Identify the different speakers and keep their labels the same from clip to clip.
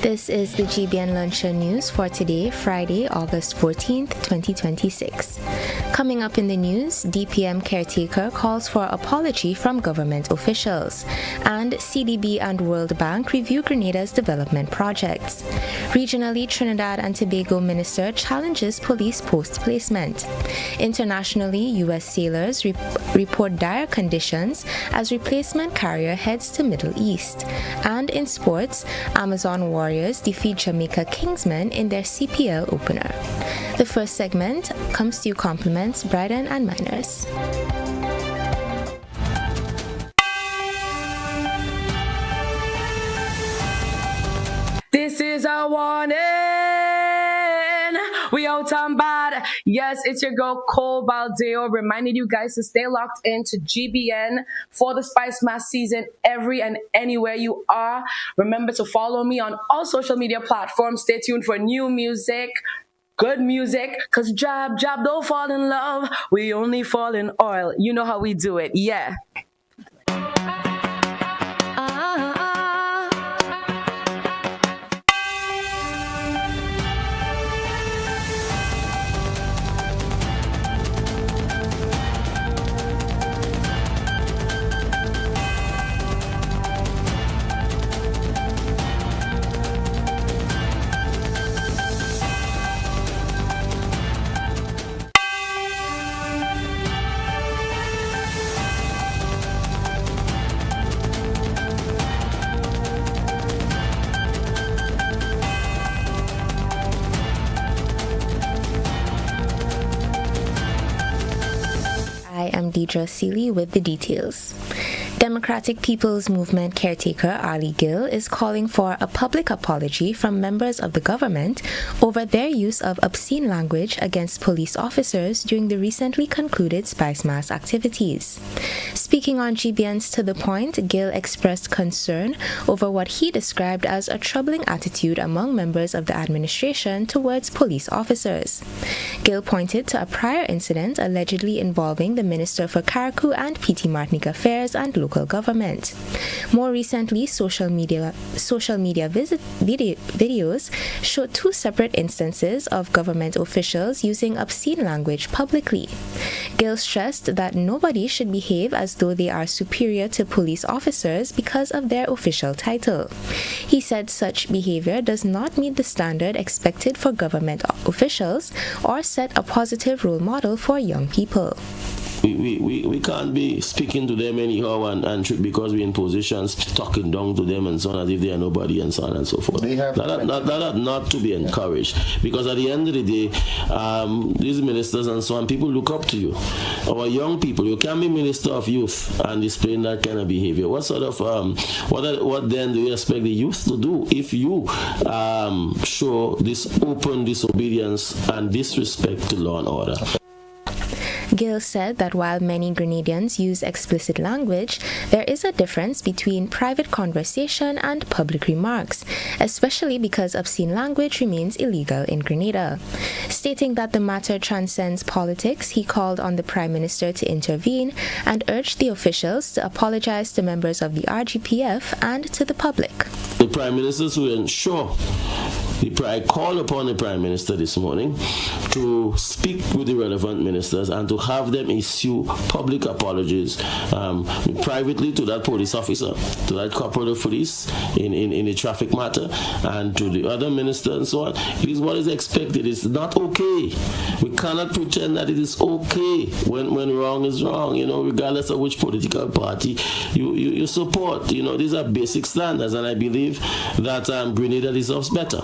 Speaker 1: This is the GBN Luncheon News for today, Friday, August 14th, 2026. Coming up in the news, DPM caretaker calls for apology from government officials, and CDB and World Bank review Grenada's development projects. Regionally, Trinidad and Tobago minister challenges police post-placement. Internationally, U.S. sailors report dire conditions as replacement carrier heads to Middle East. And in sports, Amazon Warriors defeat Jamaica Kingsmen in their CPL opener. The first segment comes to you compliments Bryden and Miners.
Speaker 2: This is a warning. We out and bad. Yes, it's your girl Cole Baldeo reminding you guys to stay locked into GBN for the Spice Mass season every and anywhere you are. Remember to follow me on all social media platforms. Stay tuned for new music, good music, cause Jab don't fall in love. We only fall in oil. You know how we do it. Yeah.
Speaker 1: I am Diedra Sealey with the details. Democratic People's Movement caretaker Ali Gill is calling for a public apology from members of the government over their use of obscene language against police officers during the recently concluded Spice Mass activities. Speaking on GBN's To The Point, Gill expressed concern over what he described as a troubling attitude among members of the administration towards police officers. Gill pointed to a prior incident allegedly involving the Minister for Carriacou and PT Martinique Affairs and local government. More recently, social media videos showed two separate instances of government officials using obscene language publicly. Gill stressed that nobody should behave as though they are superior to police officers because of their official title. He said such behavior does not meet the standard expected for government officials or set a positive role model for young people.
Speaker 3: We can't be speaking to them anyhow and because we're in positions talking down to them and so on as if they are nobody and so on and so forth. That not to be encouraged, because at the end of the day, these ministers and so on, people look up to you. Our young people, you can't be minister of youth and displaying that kind of behavior. What sort of what then do you expect the youth to do if you show this open disobedience and disrespect to law and order?
Speaker 1: Gill said that while many Grenadians use explicit language, there is a difference between private conversation and public remarks, especially because obscene language remains illegal in Grenada. Stating that the matter transcends politics, he called on the Prime Minister to intervene and urged the officials to apologize to members of the RGPF and to the public.
Speaker 3: The Prime Minister to ensure I call upon the Prime Minister this morning to speak with the relevant ministers and to have them issue public apologies privately to that police officer, to that corporal of police in a traffic matter, and to the other minister and so on. It is what is expected. It's not okay. We cannot pretend that it is okay when wrong is wrong, regardless of which political party you support. These are basic standards, and I believe that Grenada deserves better.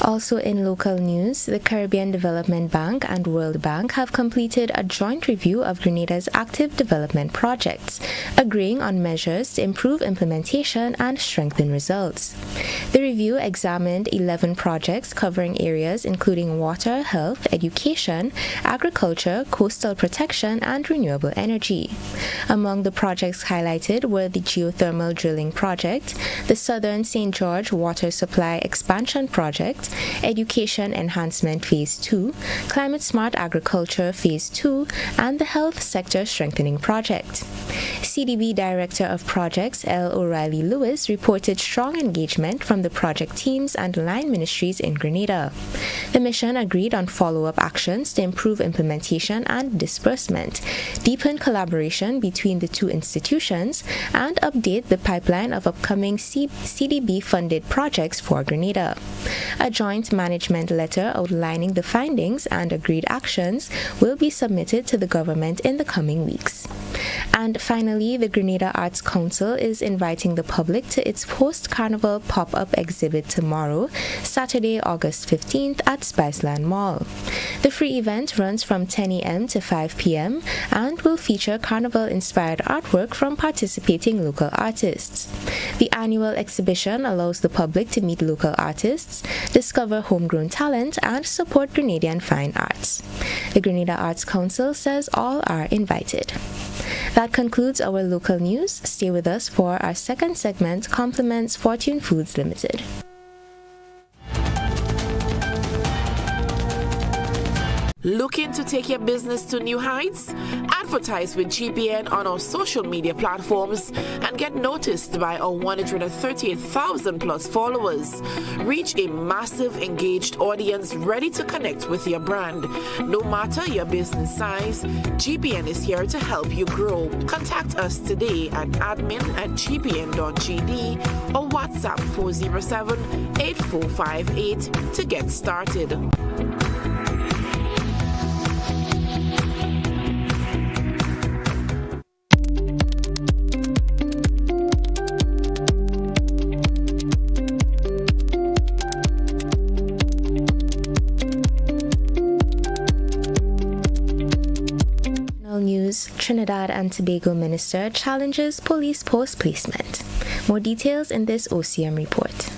Speaker 1: Also in local news, the Caribbean Development Bank and World Bank have completed a joint review of Grenada's active development projects, agreeing on measures to improve implementation and strengthen results. The review examined 11 projects covering areas including water, health, education, agriculture, coastal protection, and renewable energy. Among the projects highlighted were the geothermal drilling project, the Southern St. George Water Supply Expansion Project, Education Enhancement Phase 2, Climate Smart Agriculture Phase 2, and the Health Sector Strengthening Project. CDB Director of Projects L. O'Reilly Lewis reported strong engagement from the project teams and line ministries in Grenada. The mission agreed on follow-up actions to improve implementation and disbursement, deepen collaboration between the two institutions, and update the pipeline of upcoming CDB-funded projects for Grenada. A joint management letter outlining the findings and agreed actions will be submitted to the government in the coming weeks. And finally, the Grenada Arts Council is inviting the public to its post-carnival pop-up exhibit tomorrow, Saturday, August 15th at Spiceland Mall. The free event runs from 10 a.m. to 5 p.m. and will feature carnival-inspired artwork from participating local artists. The annual exhibition allows the public to meet local artists, discover homegrown talent, and support Grenadian fine arts. The Grenada Arts Council says all are invited. That concludes our local news. Stay with us for our second segment, Compliments Fortune Foods Limited.
Speaker 4: Looking to take your business to new heights? Advertise with GBN on our social media platforms and get noticed by our 138,000 plus followers. Reach a massive engaged audience ready to connect with your brand. No matter your business size, GBN is here to help you grow. Contact us today at admin@gbn.gd or WhatsApp 407-8458 to get started.
Speaker 1: News, Trinidad and Tobago Minister challenges police post placement. More details in this OCM report.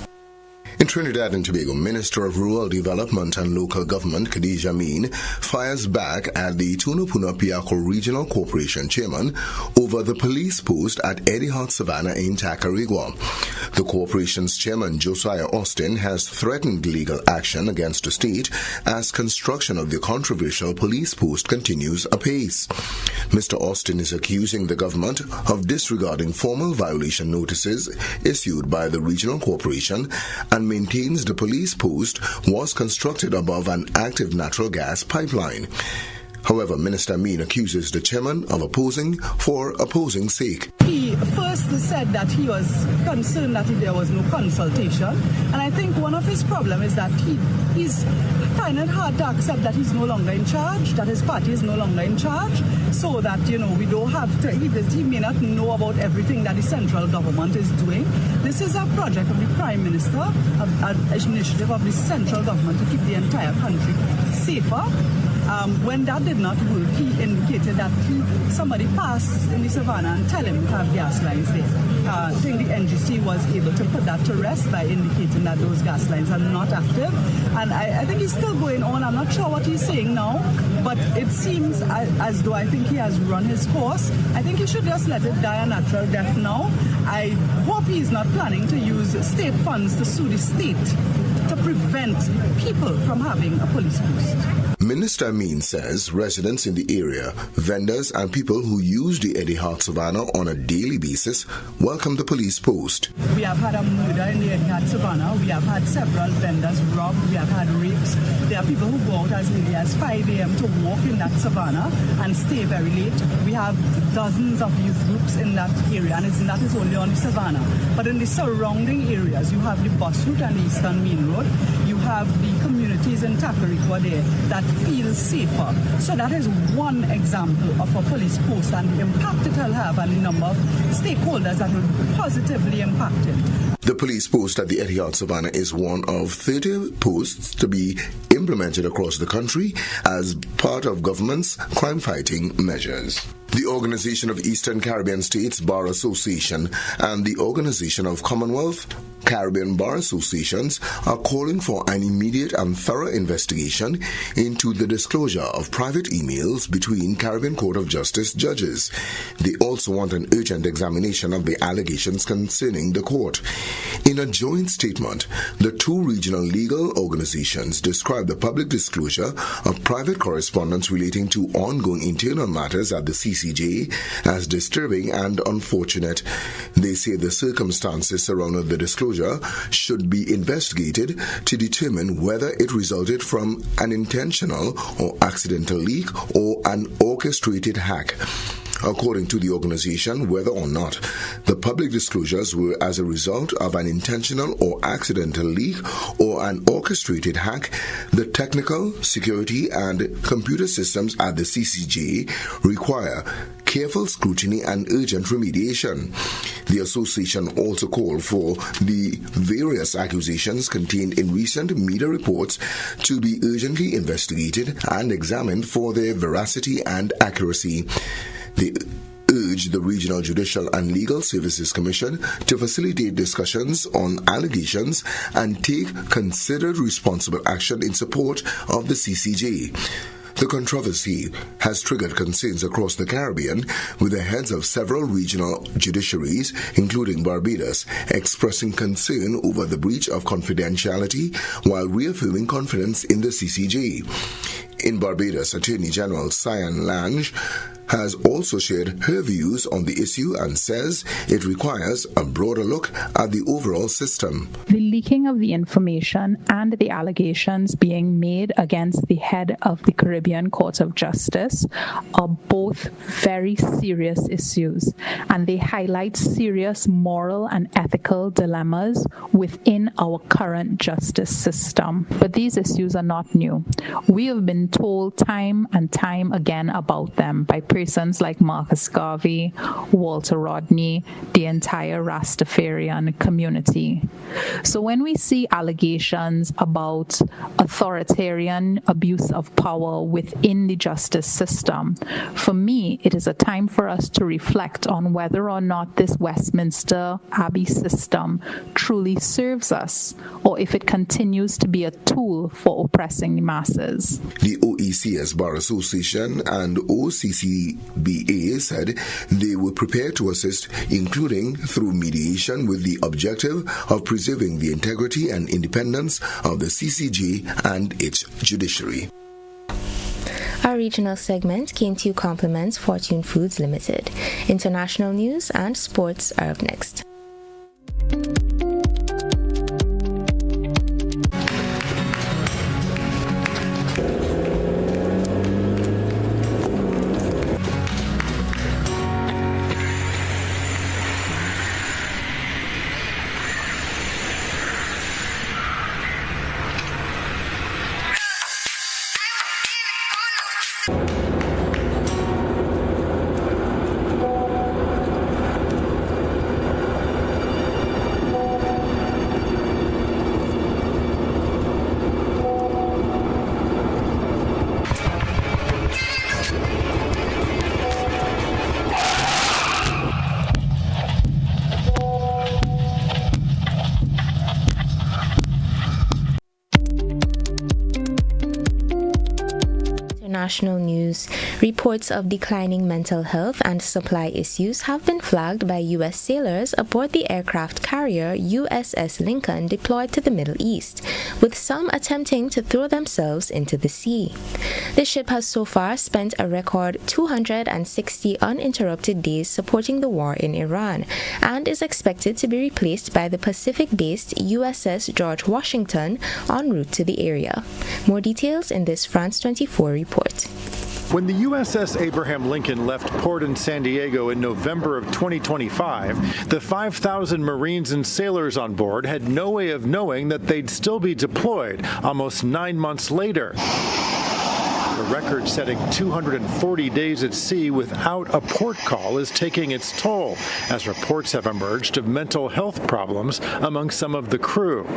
Speaker 5: In Trinidad and Tobago, Minister of Rural Development and Local Government Diedra fires back at the Tunapuna-Piako Regional Corporation Chairman over the police post at Eddie Hart Savannah in Tacarigua. The corporation's chairman, Josiah Austin, has threatened legal action against the state as construction of the controversial police post continues apace. Mr. Austin is accusing the government of disregarding formal violation notices issued by the regional corporation and maintains the police post was constructed above an active natural gas pipeline. However, Minister Amin accuses the chairman of opposing for opposing's sake.
Speaker 6: He first said that he was concerned that there was no consultation, and I think one of his problems is that he's finding it hard to accept that he's no longer in charge, that his party is no longer in charge, so that, we don't have to, he may not know about everything that the central government is doing. This is a project of the Prime Minister, an initiative of the central government to keep the entire country safer. When that did not work, he indicated that somebody passed in the savannah and tell him to have gas lines there. I think the NGC was able to put that to rest by indicating that those gas lines are not active. And I think he's still going on. I'm not sure what he's saying now, but it seems as though I think he has run his course. I think he should just let it die a natural death now. I hope he's not planning to use state funds to sue the state to prevent people from having a police post.
Speaker 5: Minister Amin says residents in the area, vendors and people who use the Eddie Hart Savannah on a daily basis welcome the police post.
Speaker 6: We have had a murder in the Eddie Hart Savannah. We have had several vendors robbed. We have had rapes. There are people who go out as early as 5 a.m. to walk in that savannah and stay very late. We have dozens of youth groups in that area, and that is only on the savannah. But in the surrounding areas, you have the bus route and the Eastern Main Road. You have the communities in Tacarigua there that feel safer. So that is one example of a police post and the impact it will have and the number of stakeholders that will be positively impacted.
Speaker 5: The police post at the Eddie Hart Savannah is one of 30 posts to be implemented across the country as part of government's crime-fighting measures. The Organization of Eastern Caribbean States Bar Association and the Organization of Commonwealth Caribbean Bar Associations are calling for an immediate and thorough investigation into the disclosure of private emails between Caribbean Court of Justice judges. They also want an urgent examination of the allegations concerning the court. In a joint statement, the two regional legal organizations described the public disclosure of private correspondence relating to ongoing internal matters at the CCJ as disturbing and unfortunate. They say the circumstances surrounding the disclosure should be investigated to determine whether it resulted from an intentional or accidental leak or an orchestrated hack. According to the organization, whether or not the public disclosures were as a result of an intentional or accidental leak or an orchestrated hack, the technical, security, and computer systems at the CCJ require careful scrutiny and urgent remediation. The association also called for the various accusations contained in recent media reports to be urgently investigated and examined for their veracity and accuracy. They urged the Regional Judicial and Legal Services Commission to facilitate discussions on allegations and take considered responsible action in support of the CCJ. The controversy has triggered concerns across the Caribbean, with the heads of several regional judiciaries, including Barbados, expressing concern over the breach of confidentiality while reaffirming confidence in the CCJ. In Barbados, Attorney General Cyan Lange has also shared her views on the issue and says it requires a broader look at the overall system.
Speaker 7: The leaking of the information and the allegations being made against the head of the Caribbean Court of Justice are both very serious issues, and they highlight serious moral and ethical dilemmas within our current justice system. But these issues are not new. We have been told time and time again about them by persons like Marcus Garvey, Walter Rodney, the entire Rastafarian community. So when we see allegations about authoritarian abuse of power within the justice system, for me, it is a time for us to reflect on whether or not this Westminster Abbey system truly serves us, or if it continues to be a tool for oppressing the masses.
Speaker 5: The OECS Bar Association and OCCBA said they were prepared to assist, including through mediation, with the objective of preserving the integrity and independence of the CCJ and its judiciary.
Speaker 1: Our regional segment came to you compliments Fortune Foods Limited. International news and sports are up next. National news. Reports of declining mental health and supply issues have been flagged by U.S. sailors aboard the aircraft carrier USS Lincoln deployed to the Middle East, with some attempting to throw themselves into the sea. The ship has so far spent a record 260 uninterrupted days supporting the war in Iran and is expected to be replaced by the Pacific-based USS George Washington en route to the area. More details in this France 24 report.
Speaker 8: When the USS Abraham Lincoln left port in San Diego in November of 2025, the 5,000 Marines and sailors on board had no way of knowing that they'd still be deployed almost 9 months later. The record-setting 240 days at sea without a port call is taking its toll, as reports have emerged of mental health problems among some of the crew.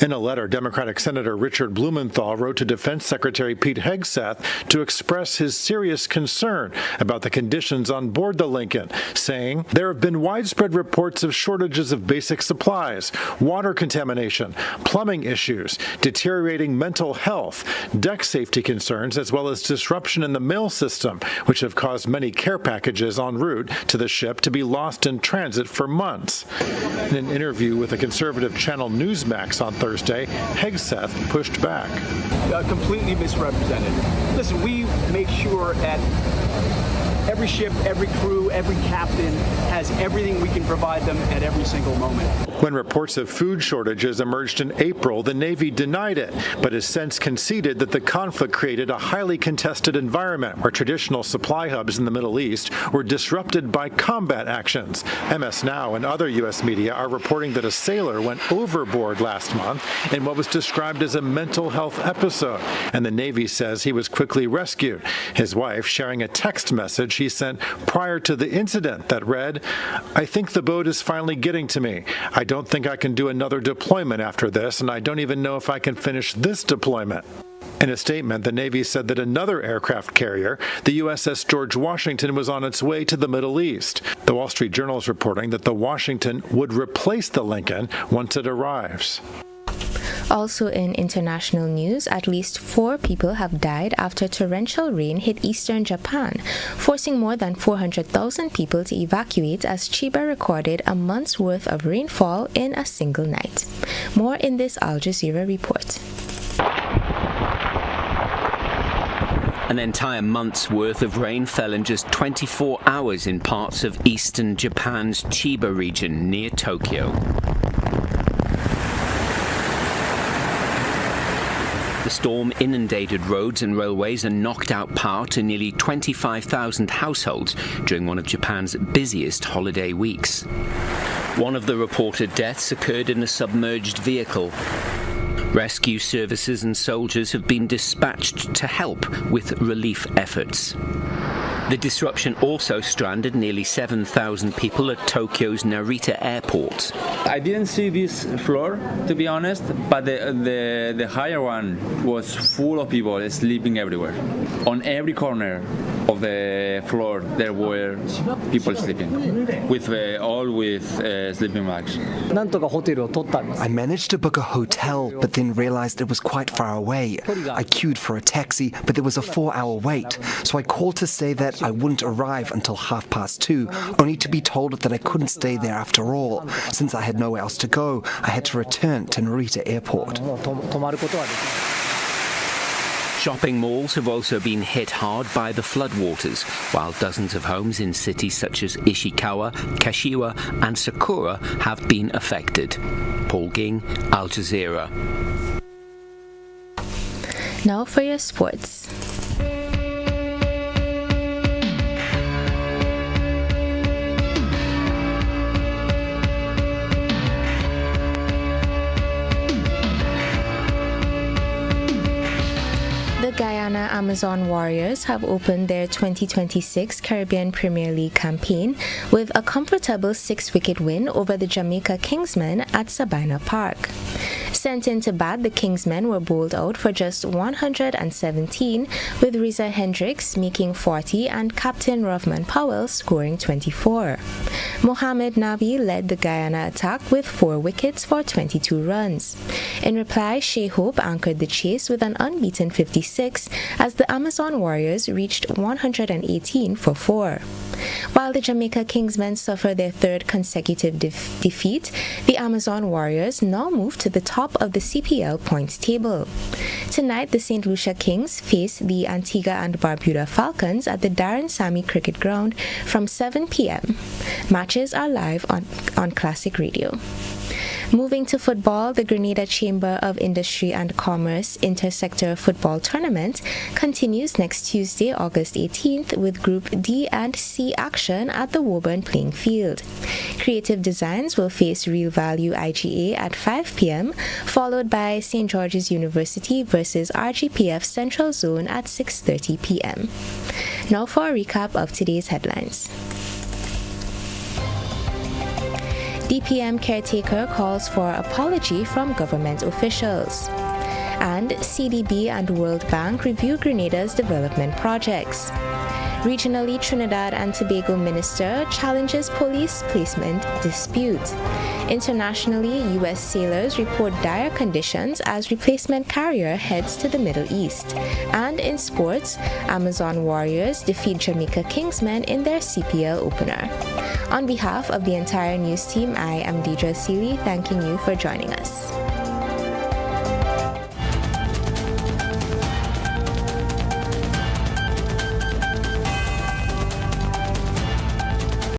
Speaker 8: In a letter, Democratic Senator Richard Blumenthal wrote to Defense Secretary Pete Hegseth to express his serious concern about the conditions on board the Lincoln, saying, "There have been widespread reports of shortages of basic supplies, water contamination, plumbing issues, deteriorating mental health, deck safety concerns as as well as disruption in the mail system, which have caused many care packages en route to the ship to be lost in transit for months. In an interview with the conservative channel Newsmax on Thursday, Hegseth pushed back.
Speaker 9: Completely misrepresented. Listen, we make sure that every ship, every crew, every captain has everything we can provide them at every single moment.
Speaker 8: When reports of food shortages emerged in April, the Navy denied it, but has since conceded that the conflict created a highly contested environment where traditional supply hubs in the Middle East were disrupted by combat actions. MS Now and other U.S. media are reporting that a sailor went overboard last month in what was described as a mental health episode, and the Navy says he was quickly rescued. His wife sharing a text message he sent prior to the incident that read, "I think the boat is finally getting to me. I don't think I can do another deployment after this, and I don't even know if I can finish this deployment." In a statement, the Navy said that another aircraft carrier, the USS George Washington, was on its way to the Middle East. The Wall Street Journal is reporting that the Washington would replace the Lincoln once it arrives.
Speaker 1: Also in international news, at least 4 people have died after torrential rain hit eastern Japan, forcing more than 400,000 people to evacuate as Chiba recorded a month's worth of rainfall in a single night. More in this Al Jazeera report.
Speaker 10: An entire month's worth of rain fell in just 24 hours in parts of eastern Japan's Chiba region near Tokyo. The storm inundated roads and railways and knocked out power to nearly 25,000 households during one of Japan's busiest holiday weeks. One of the reported deaths occurred in a submerged vehicle. Rescue services and soldiers have been dispatched to help with relief efforts. The disruption also stranded nearly 7,000 people at Tokyo's Narita airport.
Speaker 11: I didn't see this floor, to be honest, but the higher one was full of people sleeping everywhere. On every corner of the floor there were people sleeping, all with sleeping bags.
Speaker 12: I managed to book a hotel, but then realized it was quite far away. I queued for a taxi, but there was a 4-hour wait, so I called to say that I wouldn't arrive until 2:30, only to be told that I couldn't stay there after all. Since I had nowhere else to go, I had to return to Narita Airport.
Speaker 10: Shopping malls have also been hit hard by the floodwaters, while dozens of homes in cities such as Ishikawa, Kashiwa and Sakura have been affected. Paul Ging, Al Jazeera.
Speaker 1: Now for your sports. The Guyana Amazon Warriors have opened their 2026 Caribbean Premier League campaign with a comfortable 6-wicket win over the Jamaica Kingsmen at Sabina Park. Sent in to bat, the Kingsmen were bowled out for just 117, with Riza Hendricks making 40 and Captain Rovman Powell scoring 24. Mohamed Nabi led the Guyana attack with 4 wickets for 22 runs. In reply, Shea Hope anchored the chase with an unbeaten 56 as the Amazon Warriors reached 118 for 4. While the Jamaica Kingsmen suffer their 3rd consecutive defeat, the Amazon Warriors now move to the top of the CPL points table. Tonight, the St. Lucia Kings face the Antigua and Barbuda Falcons at the Darren Sammy Cricket Ground from 7 p.m. Matches are live on Classic Radio. Moving to football, the Grenada Chamber of Industry and Commerce Intersector Football Tournament continues next Tuesday, August 18th, with Group D and C action at the Woburn Playing Field. Creative Designs will face Real Value IGA at 5 p.m., followed by St. George's University versus RGPF Central Zone at 6:30 p.m. Now for a recap of today's headlines. DPM caretaker calls for apology from government officials. And CDB and World Bank review Grenada's development projects. Regionally, Trinidad and Tobago minister challenges police placement dispute. Internationally, U.S. sailors report dire conditions as replacement carrier heads to the Middle East. And in sports, Amazon Warriors defeat Jamaica Kingsmen in their CPL opener. On behalf of the entire news team, I am Diedra Sealey, thanking you for joining us.